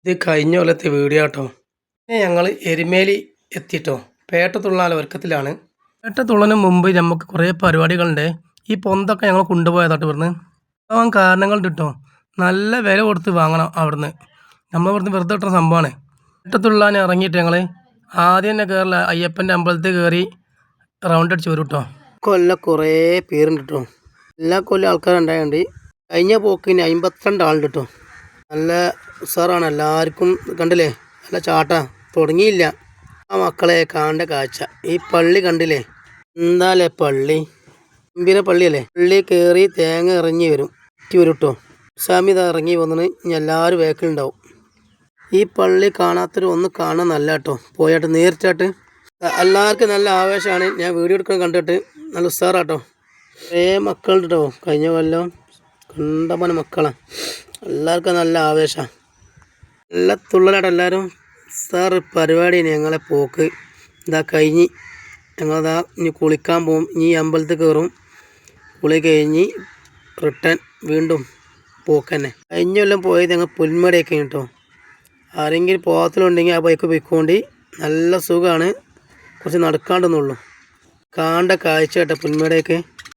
ഇത് കഴിഞ്ഞ കൊല്ലത്തെ വീഡിയോ കേട്ടോ. ഞങ്ങൾ എരുമേലി എത്തിയിട്ടോ. പേട്ട തുള്ളാൻ ഒരുക്കത്തിലാണ്. പേട്ട തുള്ളന് മുമ്പ് നമുക്ക് കുറേ പരിപാടികളുണ്ട്. ഈ പൊന്തൊക്കെ ഞങ്ങൾ കൊണ്ടുപോയതാട്ടോ ഇവിടുന്ന്. ആവാൻ കാരണങ്ങൾ കിട്ടോ. നല്ല വില കൊടുത്ത് വാങ്ങണം അവിടുന്ന്. നമ്മളിവിടുന്ന് വെറുതെ കിട്ടുന്ന സംഭവമാണ്. പേട്ട തുള്ളാൻ ഇറങ്ങിയിട്ട് ഞങ്ങൾ ആദ്യം തന്നെ കയറില്ല, അയ്യപ്പൻ്റെ അമ്പലത്തിൽ കയറി റൗണ്ട് അടിച്ച് വരും കേട്ടോ. കൊല്ലം കുറേ പേരുണ്ട് കേട്ടോ. എല്ലാ കൊല്ലം ആൾക്കാരുണ്ടായതുകൊണ്ട് കഴിഞ്ഞ പോക്കിന് 52 ആളുണ്ട് കേട്ടോ. നല്ല ഉസാറാണ്. എല്ലാവർക്കും കണ്ടില്ലേ, നല്ല ചാട്ടാ. തുടങ്ങിയില്ല. ആ മക്കളെ കാണേണ്ട കാഴ്ച. ഈ പള്ളി കണ്ടില്ലേ, എന്താല്ലേ പള്ളി, ഗംഭീര പള്ളിയല്ലേ. പള്ളി കയറി തേങ്ങ ഇറങ്ങി വരും കേട്ടോ. സ്വാമി ഇതാ ഇറങ്ങി വന്നിട്ട് ഇനി എല്ലാവരും വേക്കലുണ്ടാവും. ഈ പള്ളി കാണാത്തൊരു ഒന്ന് കാണാൻ നല്ല കേട്ടോ. പോയാട്ട് നേരിട്ടായിട്ട് എല്ലാവർക്കും നല്ല ആവേശമാണ്. ഞാൻ വീഡിയോ എടുക്കാൻ കണ്ടിട്ട് നല്ല ഉസാറാട്ടോ. കുറേ മക്കളുണ്ട് കേട്ടോ. കഴിഞ്ഞ കൊല്ലം കണ്ടപ്പന മക്കളാണ്. എല്ലാവർക്കും നല്ല ആവേശമാണ്. നല്ല തുള്ളലായിട്ട് എല്ലാവരും സാർ പരിപാടി. ഞങ്ങളെ പോക്ക് ഇതാ കഴിഞ്ഞ് ഞങ്ങളിതാ ഇനി കുളിക്കാൻ പോകും. ഇനി അമ്പലത്തിൽ കയറും. കുളി കഴിഞ്ഞ് റിട്ടേൺ വീണ്ടും പോക്ക് തന്നെ. കഴിഞ്ഞ കൊല്ലം പോയത് ഞങ്ങൾ പുൽമടയൊക്കെ കേട്ടോ. ആരെങ്കിലും പോകത്തിലുണ്ടെങ്കിൽ ആ ബൈക്ക് പോയിക്കൊണ്ട് നല്ല സുഖമാണ്. കുറച്ച് നടക്കാണ്ടെന്നുള്ളൂ. കാണേണ്ട കാഴ്ച കേട്ടോ പുൽമടയൊക്കെ.